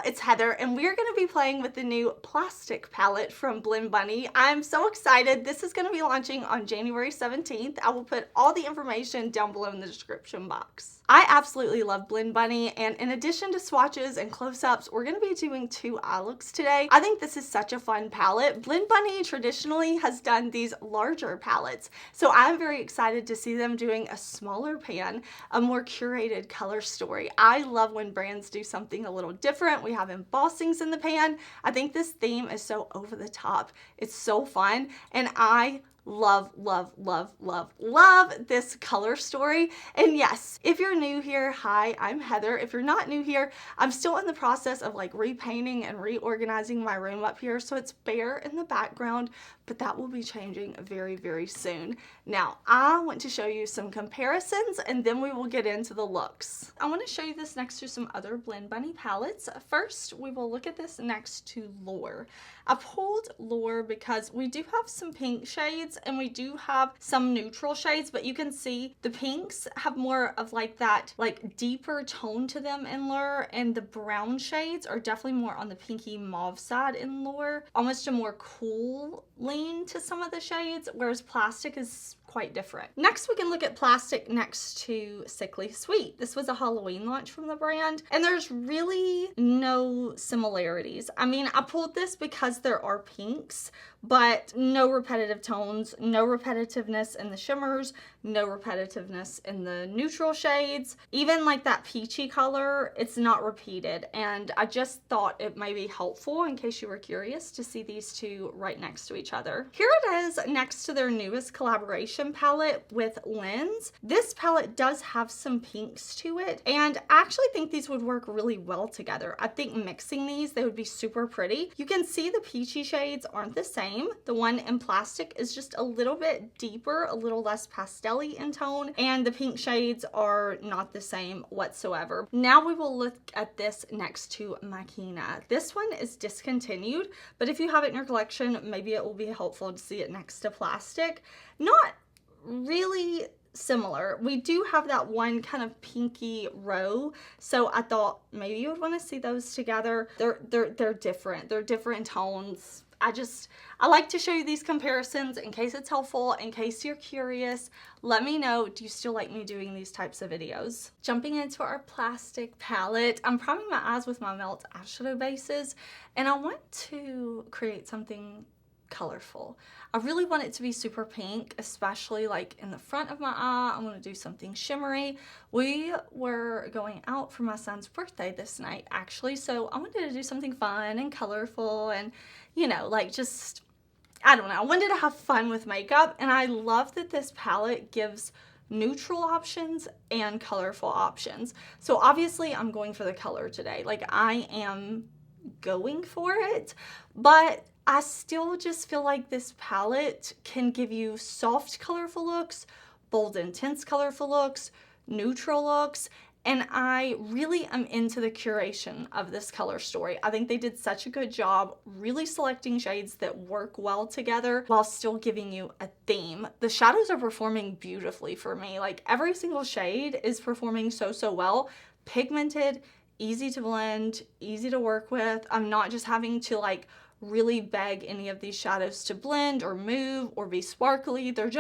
y'all, it's Heather, and we're going to be playing with the new plastic palette from Blend Bunny. I'm so excited. This is going to be launching on January 17th. I will put all the information down below in the description box. I absolutely love Blend Bunny, and in addition to swatches and close-ups, we're going to be doing 2 eye looks today. I think this is such a fun palette. Blend Bunny traditionally has done these larger palettes, so I'm very excited to see them doing a smaller pan, a more curated color story. I love when brands do something a little different. We have embossings in the pan. I think this theme is so over the top. It's so fun, and I love this color story. And yes, if you're new here, hi, I'm Heather. If you're not new here, I'm still in the process of like repainting and reorganizing my room up here, so it's bare in the background, but that will be changing very, very soon. Now, I want to show you some comparisons, and then we will get into the looks. I want to show you this next to some other Blend Bunny palettes. First, we will look at this next to Lunar. I pulled Lunar because we do have some pink shades and we do have some neutral shades, but you can see the pinks have more of like that like deeper tone to them in Lunar, and the brown shades are definitely more on the pinky mauve side in Lunar, almost a more cool lean to some of the shades, whereas plastic is quite different. Next, we can look at plastic next to Sickly Sweet. This was a Halloween launch from the brand, and there's really no similarities. I mean, I pulled this because there are pinks, but no repetitive tones, no repetitiveness in the shimmers, no repetitiveness in the neutral shades. Even like that peachy color, it's not repeated, and I just thought it may be helpful in case you were curious to see these two right next to each other. Here it is next to their newest collaboration palette with Lens. This palette does have some pinks to it, and I actually think these would work really well together. I think mixing these, they would be super pretty. You can see the peachy shades aren't the same. The one in plastic is just a little bit deeper, a little less pastel-y in tone, and the pink shades are not the same whatsoever. Now we will look at this next to Makina. This one is discontinued, but if you have it in your collection, maybe it will be helpful to see it next to plastic. Not really similar. We do have that one kind of pinky row, so I thought maybe you would want to see those together. They're different. They're different tones. I like to show you these comparisons in case it's helpful, in case you're curious. Let me know, do you still like me doing these types of videos? Jumping into our plastic palette, I'm priming my eyes with my Melt eyeshadow bases, and I want to create something colorful. I really want it to be super pink, especially like in the front of my eye. I want to do something shimmery. We were going out for my son's birthday this night, actually, so I wanted to do something fun and colorful and, you know, like just, I don't know, I wanted to have fun with makeup, and I love that this palette gives neutral options and colorful options. So obviously I'm going for the color today. Like, I am going for it, but I still just feel like this palette can give you soft, colorful looks, bold, intense, colorful looks, neutral looks, and I really am into the curation of this color story. I think they did such a good job really selecting shades that work well together while still giving you a theme. The shadows are performing beautifully for me. Like, every single shade is performing so well. Pigmented, easy to blend, easy to work with. I'm not just having to like really beg any of these shadows to blend or move or be sparkly. They're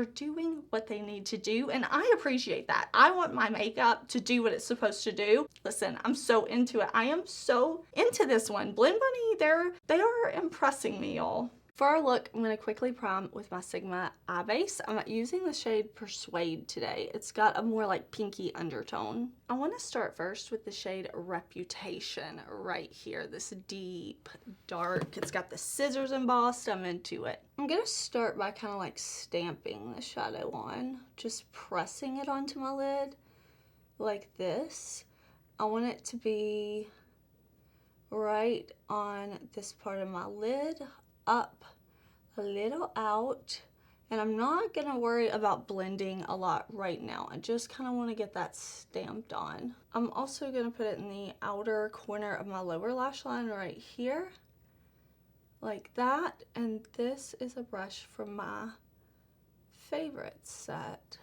doing what they need to do, and I appreciate that. I want my makeup to do what it's supposed to do. Listen, I'm so into it. I am so into this one. Blend Bunny, they are impressing me, y'all. For our look, I'm going to quickly prime with my Sigma eye base. I'm using the shade Persuade today. It's got a more like pinky undertone. I want to start first with the shade Reputation right here. This deep, dark. It's got the scissors embossed. I'm into it. I'm going to start by kind of like stamping the shadow on. Just pressing it onto my lid like this. I want it to be right on this part of my lid, up a little out, and I'm not gonna worry about blending a lot right now. I just kind of want to get that stamped on. I'm also gonna put it in the outer corner of my lower lash line right here, like that, and this is a brush from my favorite set.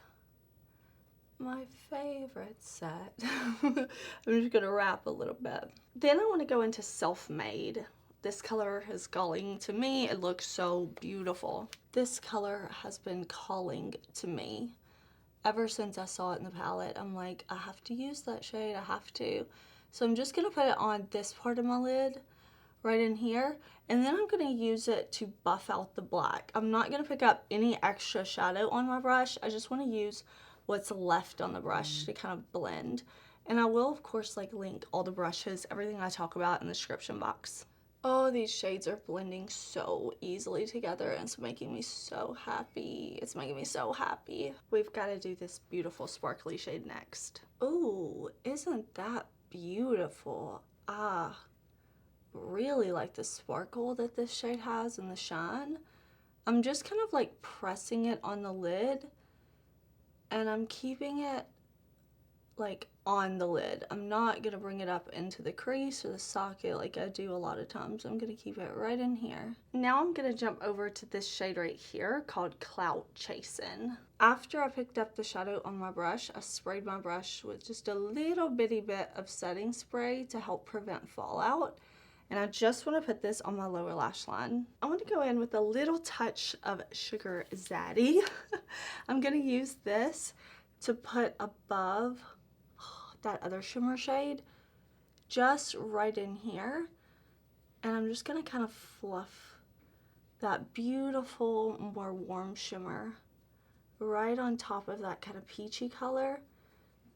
my favorite set. I'm just gonna wrap a little bit. Then I want to go into Self-Made. This color is calling to me. It looks so beautiful. This color has been calling to me ever since I saw it in the palette. I'm like, I have to use that shade, I have to. So I'm just gonna put it on this part of my lid, right in here, and then I'm gonna use it to buff out the black. I'm not gonna pick up any extra shadow on my brush. I just wanna use what's left on the brush to kind of blend. And I will, of course, like link all the brushes, everything I talk about in the description box. Oh, these shades are blending so easily together and it's making me so happy. It's making me so happy. We've got to do this beautiful sparkly shade next. Oh, isn't that beautiful? Ah, really like the sparkle that this shade has and the shine. I'm just kind of like pressing it on the lid and I'm keeping it like on the lid. I'm not gonna bring it up into the crease or the socket like I do a lot of times. I'm gonna keep it right in here. Now I'm gonna jump over to this shade right here called Clout Chasin'. After I picked up the shadow on my brush, I sprayed my brush with just a little bitty bit of setting spray to help prevent fallout. And I just want to put this on my lower lash line. I want to go in with a little touch of Sugar Zaddy. I'm gonna use this to put above that other shimmer shade, just right in here. And I'm just gonna kind of fluff that beautiful, more warm shimmer right on top of that kind of peachy color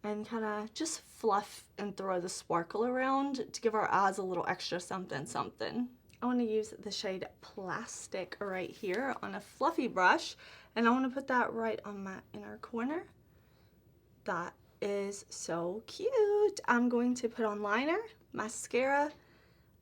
and kind of just fluff and throw the sparkle around to give our eyes a little extra something something. I want to use the shade Plastic right here on a fluffy brush and I want to put that right on my inner corner. That is so cute. I'm going to put on liner, mascara.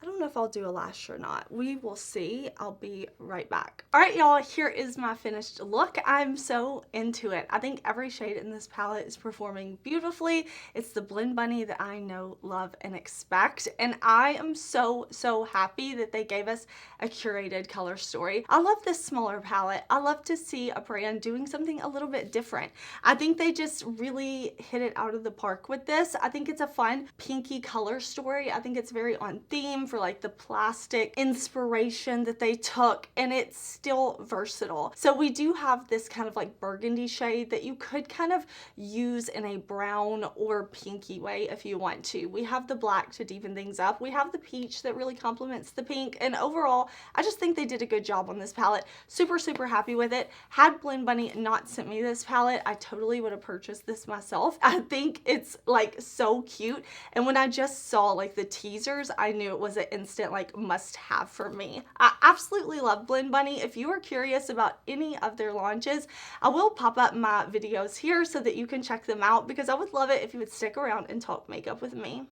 I don't know if I'll do a lash or not. We will see. I'll be right back. All right, y'all, here is my finished look. I'm so into it. I think every shade in this palette is performing beautifully. It's the Blend Bunny that I know, love, and expect. And I am so, so happy that they gave us a curated color story. I love this smaller palette. I love to see a brand doing something a little bit different. I think they just really hit it out of the park with this. I think it's a fun pinky color story. I think it's very on theme for like the plastic inspiration that they took, and it's still versatile. So we do have this kind of like burgundy shade that you could kind of use in a brown or pinky way if you want to. We have the black to deepen things up. We have the peach that really complements the pink, and overall I just think they did a good job on this palette. Super, super happy with it. Had Blend Bunny not sent me this palette, I totally would have purchased this myself. I think it's like so cute, and when I just saw like the teasers, I knew it was an instant like must have for me. I absolutely love Blend Bunny. If you are curious about any of their launches, I will pop up my videos here so that you can check them out, because I would love it if you would stick around and talk makeup with me.